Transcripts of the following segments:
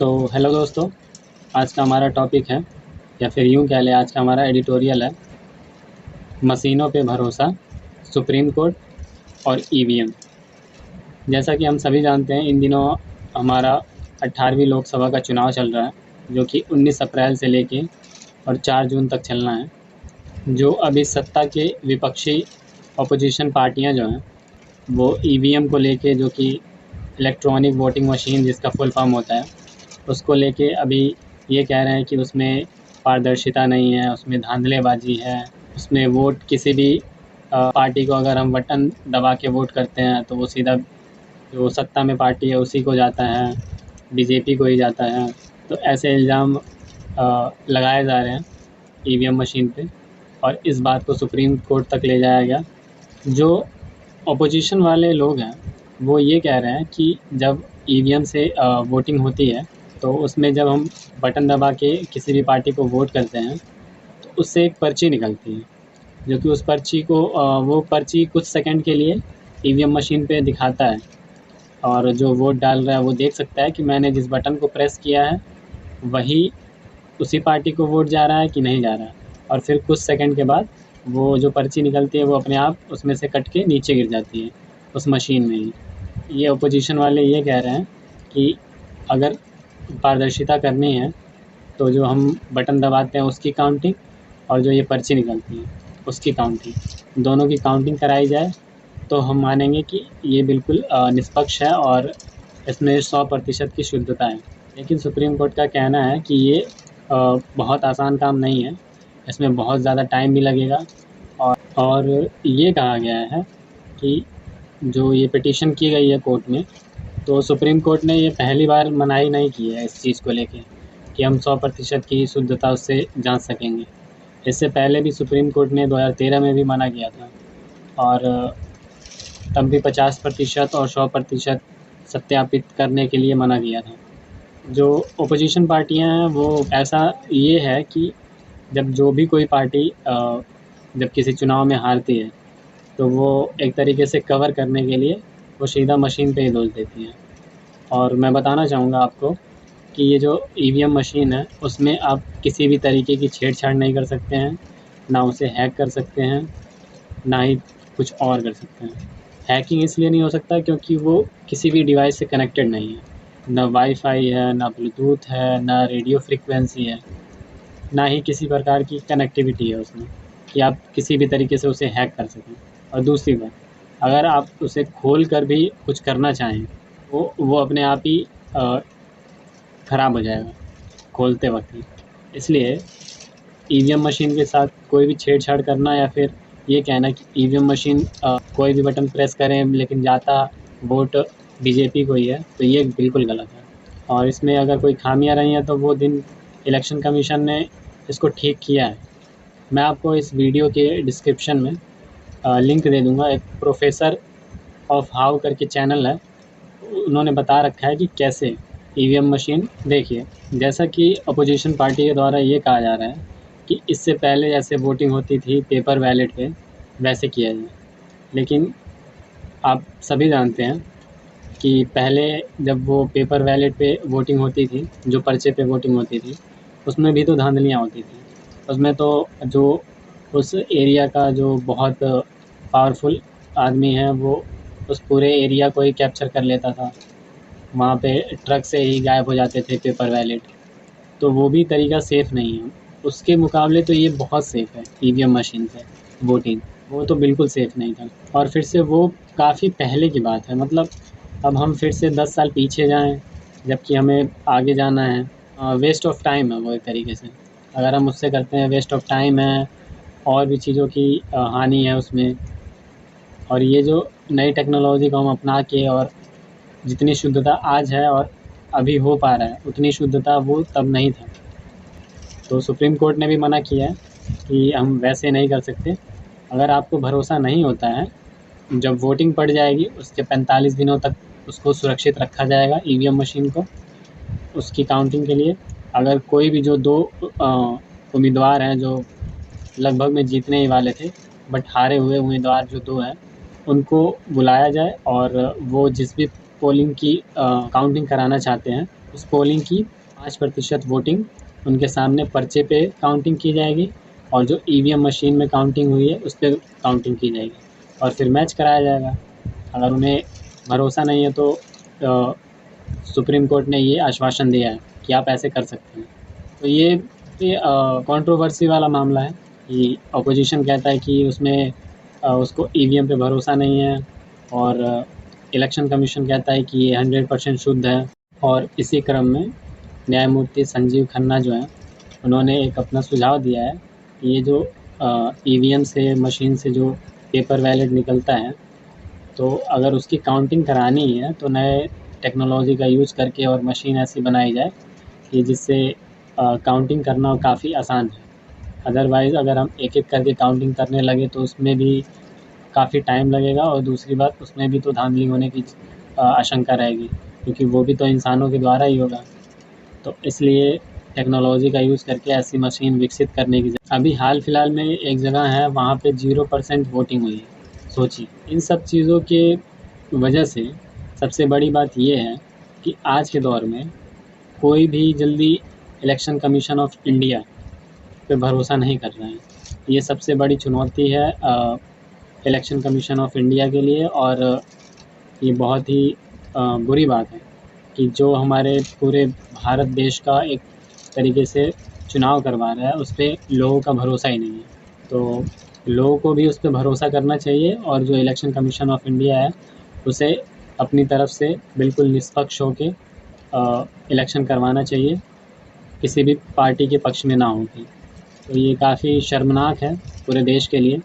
तो हेलो दोस्तों, आज का हमारा टॉपिक है या फिर यूँ कह लें आज का हमारा एडिटोरियल है मशीनों पे भरोसा, सुप्रीम कोर्ट और ईवीएम। जैसा कि हम सभी जानते हैं इन दिनों हमारा 18वीं लोकसभा का चुनाव चल रहा है, जो कि 19 अप्रैल से लेके और 4 जून तक चलना है। जो अभी सत्ता के विपक्षी अपोजिशन पार्टियां जो हैं वो ईवीएम को लेके, जो कि इलेक्ट्रॉनिक वोटिंग मशीन जिसका फुल फॉर्म होता है, उसको लेके अभी ये कह रहे हैं कि उसमें पारदर्शिता नहीं है, उसमें धांधलेबाजी है, उसमें वोट किसी भी पार्टी को अगर हम बटन दबा के वोट करते हैं तो वो सीधा जो सत्ता में पार्टी है उसी को जाता है, बीजेपी को ही जाता है। तो ऐसे इल्ज़ाम लगाए जा रहे हैं ईवीएम मशीन पे और इस बात को सुप्रीम कोर्ट तक ले जाया गया। जो अपोजिशन वाले लोग हैं वो ये कह रहे हैं कि जब ईवीएम से वोटिंग होती है तो उसमें जब हम बटन दबा के किसी भी पार्टी को वोट करते हैं तो उससे एक पर्ची निकलती है, जो कि उस पर्ची को वो पर्ची कुछ सेकंड के लिए ईवीएम मशीन पे दिखाता है और जो वोट डाल रहा है वो देख सकता है कि मैंने जिस बटन को प्रेस किया है वही उसी पार्टी को वोट जा रहा है कि नहीं जा रहा है। और फिर कुछ सेकंड के बाद वो जो पर्ची निकलती है वो अपने आप उसमें से कट के नीचे गिर जाती है उस मशीन में ही। ये अपोजिशन वाले ये कह रहे हैं कि अगर पारदर्शिता करनी है तो जो हम बटन दबाते हैं उसकी काउंटिंग और जो ये पर्ची निकलती है उसकी काउंटिंग, दोनों की काउंटिंग कराई जाए तो हम मानेंगे कि ये बिल्कुल निष्पक्ष है और इसमें 100% की शुद्धता है। लेकिन सुप्रीम कोर्ट का कहना है कि ये बहुत आसान काम नहीं है, इसमें बहुत ज़्यादा टाइम भी लगेगा। और ये कहा गया है कि जो ये पिटीशन की गई है कोर्ट में, तो सुप्रीम कोर्ट ने ये पहली बार मनाही नहीं की है इस चीज़ को लेके कि हम 100% की शुद्धता उससे जांच सकेंगे। इससे पहले भी सुप्रीम कोर्ट ने 2013 में भी मना किया था और तब भी 50% और 100% सत्यापित करने के लिए मना किया था। जो ओपोजिशन पार्टियां हैं वो ऐसा ये है कि जब जो भी कोई पार्टी जब किसी चुनाव में हारती है तो वो एक तरीके से कवर करने के लिए वो सीधा मशीन पे ही दोष देती हैं। और मैं बताना चाहूँगा आपको कि ये जो ईवीएम मशीन है उसमें आप किसी भी तरीके की छेड़छाड़ नहीं कर सकते हैं, ना उसे हैक कर सकते हैं, ना ही कुछ और कर सकते हैं। हैकिंग इसलिए नहीं हो सकता क्योंकि वो किसी भी डिवाइस से कनेक्टेड नहीं है, ना वाईफाई है, ना ब्लूटूथ है, ना रेडियो फ्रिक्वेंसी है, ना ही किसी प्रकार की कनेक्टिविटी है उसमें कि आप किसी भी तरीके से उसे हैक कर सकें। और दूसरी बात, अगर आप उसे खोल कर भी कुछ करना चाहें वो अपने आप ही ख़राब हो जाएगा खोलते वक्त ही। इसलिए ईवीएम मशीन के साथ कोई भी छेड़छाड़ करना या फिर ये कहना कि ईवीएम मशीन कोई भी बटन प्रेस करें लेकिन जाता वोट बीजेपी को ही है, तो ये बिल्कुल गलत है। और इसमें अगर कोई खामियां रही हैं तो वो दिन इलेक्शन कमीशन ने इसको ठीक किया है। मैं आपको इस वीडियो के डिस्क्रिप्शन में लिंक दे दूँगा। एक प्रोफेसर ऑफ हाउ करके चैनल है, उन्होंने बता रखा है कि कैसे ईवीएम मशीन। देखिए, जैसा कि अपोजिशन पार्टी के द्वारा ये कहा जा रहा है कि इससे पहले जैसे वोटिंग होती थी पेपर बैलेट पे वैसे किया जाए, लेकिन आप सभी जानते हैं कि पहले जब वो पेपर बैलेट पे वोटिंग होती थी, जो पर्चे पे वोटिंग होती थी, उसमें भी तो धांधलियाँ होती थी। उसमें तो जो उस एरिया का जो बहुत पावरफुल आदमी है वो उस पूरे एरिया को ही कैप्चर कर लेता था, वहाँ पे ट्रक से ही गायब हो जाते थे पेपर बैलेट। तो वो भी तरीका सेफ़ नहीं है। उसके मुकाबले तो ये बहुत सेफ़ है ईवीएम मशीन से वोटिंग, वो तो बिल्कुल सेफ़ नहीं था। और फिर से वो काफ़ी पहले की बात है, मतलब अब हम फिर से 10 साल पीछे जाएँ जबकि हमें आगे जाना है। वेस्ट ऑफ टाइम है वो एक तरीके से। अगर हम उससे करते हैं वेस्ट ऑफ टाइम है, और भी चीज़ों की हानि है उसमें। और ये जो नई टेक्नोलॉजी को हम अपना के और जितनी शुद्धता आज है और अभी हो पा रहा है उतनी शुद्धता वो तब नहीं था। तो सुप्रीम कोर्ट ने भी मना किया है कि हम वैसे नहीं कर सकते। अगर आपको भरोसा नहीं होता है, जब वोटिंग पड़ जाएगी उसके 45 दिनों तक उसको सुरक्षित रखा जाएगा ईवीएम मशीन को, उसकी काउंटिंग के लिए। अगर कोई भी जो 2 उम्मीदवार हैं जो लगभग में जीतने ही वाले थे बट हारे हुए उम्मीदवार जो 2 हैं उनको बुलाया जाए और वो जिस भी पोलिंग की काउंटिंग कराना चाहते हैं उस पोलिंग की 5% वोटिंग उनके सामने पर्चे पे काउंटिंग की जाएगी और जो ईवीएम मशीन में काउंटिंग हुई है उस पर काउंटिंग की जाएगी और फिर मैच कराया जाएगा। अगर उन्हें भरोसा नहीं है तो सुप्रीम कोर्ट ने ये आश्वासन दिया है कि आप ऐसे कर सकते हैं। तो ये कंट्रोवर्सी वाला मामला है कि अपोजिशन कहता है कि उसमें उसको ईवीएम पे भरोसा नहीं है और इलेक्शन कमीशन कहता है कि ये 100% शुद्ध है। और इसी क्रम में न्यायमूर्ति संजीव खन्ना जो हैं उन्होंने एक अपना सुझाव दिया है कि ये जो ईवीएम से मशीन से जो पेपर बैलेट निकलता है तो अगर उसकी काउंटिंग करानी है तो नए टेक्नोलॉजी का यूज़ करके और मशीन ऐसी बनाई जाए कि जिससे काउंटिंग करना काफ़ी आसान है। अदरवाइज़ अगर हम एक-एक करके काउंटिंग करने लगे तो उसमें भी काफ़ी टाइम लगेगा और दूसरी बात उसमें भी तो धांधली होने की आशंका रहेगी क्योंकि वो भी तो इंसानों के द्वारा ही होगा। तो इसलिए टेक्नोलॉजी का यूज़ करके ऐसी मशीन विकसित करने की अभी हाल फिलहाल में एक जगह है वहाँ पे 0% वोटिंग हुई है। सोचिए इन सब चीज़ों के वजह से सबसे बड़ी बात ये है कि आज के दौर में कोई भी जल्दी इलेक्शन कमीशन ऑफ इंडिया पे भरोसा नहीं कर रहे हैं। ये सबसे बड़ी चुनौती है इलेक्शन कमीशन ऑफ इंडिया के लिए और ये बहुत ही बुरी बात है कि जो हमारे पूरे भारत देश का एक तरीके से चुनाव करवा रहा है उस पर लोगों का भरोसा ही नहीं है। तो लोगों को भी उस पर भरोसा करना चाहिए और जो इलेक्शन कमीशन ऑफ इंडिया है उसे अपनी तरफ से बिल्कुल निष्पक्ष होके इलेक्शन करवाना चाहिए, किसी भी पार्टी के पक्ष में ना होके। तो ये काफ़ी शर्मनाक है पूरे देश के लिए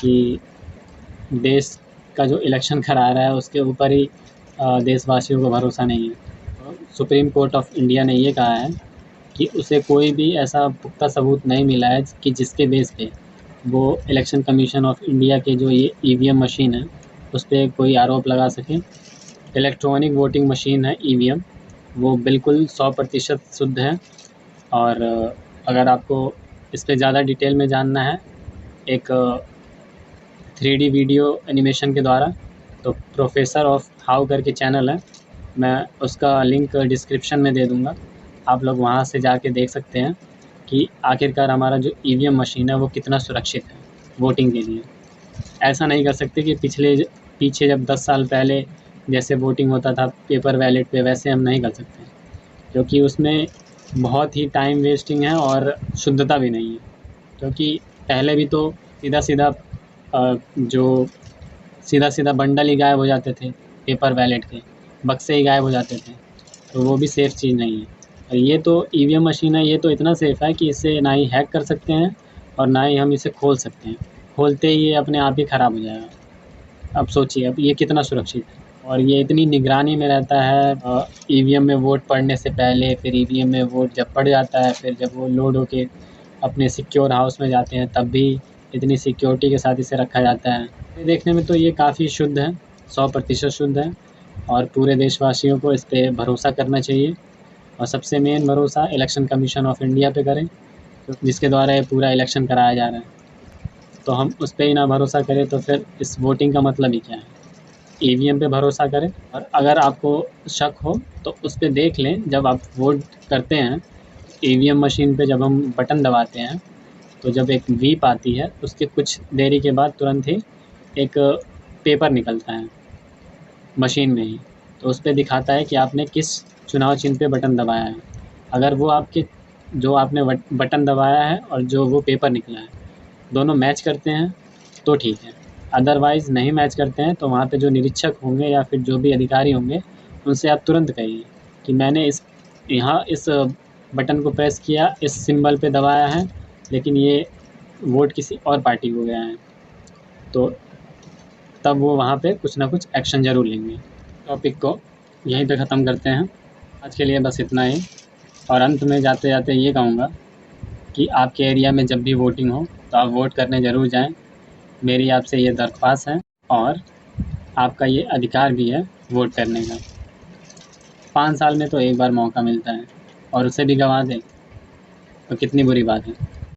कि देश का जो इलेक्शन करा रहा है उसके ऊपर ही देशवासियों को भरोसा नहीं है। सुप्रीम कोर्ट ऑफ इंडिया ने ये कहा है कि उसे कोई भी ऐसा पुख्ता सबूत नहीं मिला है कि जिसके बेस पे वो इलेक्शन कमीशन ऑफ इंडिया के जो ये ईवीएम मशीन है उस पर कोई आरोप लगा सके। इलेक्ट्रॉनिक वोटिंग मशीन है ईवीएम, वो बिल्कुल 100% शुद्ध है। और अगर आपको इस पर ज़्यादा डिटेल में जानना है एक 3D वीडियो एनिमेशन के द्वारा तो प्रोफेसर ऑफ हाउ करके चैनल है, मैं उसका लिंक डिस्क्रिप्शन में दे दूँगा। आप लोग वहाँ से जाके देख सकते हैं कि आखिरकार हमारा जो ईवीएम मशीन है वो कितना सुरक्षित है वोटिंग के लिए। ऐसा नहीं कर सकते कि पीछे जब 10 साल पहले जैसे वोटिंग होता था पेपर बैलेट पे वैसे हम नहीं कर सकते क्योंकि उसमें बहुत ही टाइम वेस्टिंग है और शुद्धता भी नहीं है। क्योंकि पहले भी तो सीधा बंडल ही गायब हो जाते थे पेपर बैलेट के, बक्से ही गायब हो जाते थे, तो वो भी सेफ़ चीज़ नहीं है। और ये तो ईवीएम मशीन है, ये तो इतना सेफ़ है कि इसे ना ही हैक कर सकते हैं और ना ही हम इसे खोल सकते हैं। खोलते ही ये अपने आप ही ख़राब हो जाएगा। अब सोचिए अब ये कितना सुरक्षित है और ये इतनी निगरानी में रहता है ईवीएम में वोट पड़ने से पहले, फिर ईवीएम में वोट जब पड़ जाता है, फिर जब वो लोड होके अपने सिक्योर हाउस में जाते हैं तब भी इतनी सिक्योरिटी के साथ इसे रखा जाता है। देखने में तो ये काफ़ी शुद्ध है, 100% शुद्ध है और पूरे देशवासियों को इस पे भरोसा करना चाहिए और सबसे मेन भरोसा इलेक्शन कमीशन ऑफ इंडिया पे करें जिसके द्वारा ये पूरा इलेक्शन कराया जा रहा है। तो हम उस पे ही ना भरोसा करें तो फिर इस वोटिंग का मतलब ही क्या है। ईवीएम पे भरोसा करें और अगर आपको शक हो तो उस पे देख लें, जब आप वोट करते हैं ईवीएम मशीन पे जब हम बटन दबाते हैं तो जब एक बीप आती है उसके कुछ देरी के बाद तुरंत ही एक पेपर निकलता है मशीन में ही, तो उस पे दिखाता है कि आपने किस चुनाव चिन्ह पे बटन दबाया है। अगर वो आपके जो आपने बटन दबाया है और जो वो पेपर निकला है दोनों मैच करते हैं तो ठीक है, अदरवाइज़ नहीं मैच करते हैं तो वहाँ पे जो निरीक्षक होंगे या फिर जो भी अधिकारी होंगे उनसे आप तुरंत कहिए कि मैंने इस बटन को प्रेस किया, इस सिंबल पे दबाया है, लेकिन ये वोट किसी और पार्टी को गया है। तो तब वो वहाँ पे कुछ ना कुछ एक्शन ज़रूर लेंगे। टॉपिक को यहीं पे ख़त्म करते हैं, आज के लिए बस इतना ही। और अंत में जाते जाते ये कहूँगा कि आपके एरिया में जब भी वोटिंग हो तो आप वोट करने ज़रूर जाएँ, मेरी आपसे ये दरख्वास्त है और आपका ये अधिकार भी है वोट करने का। 5 साल में तो एक बार मौका मिलता है और उसे भी गँवा दें तो कितनी बुरी बात है।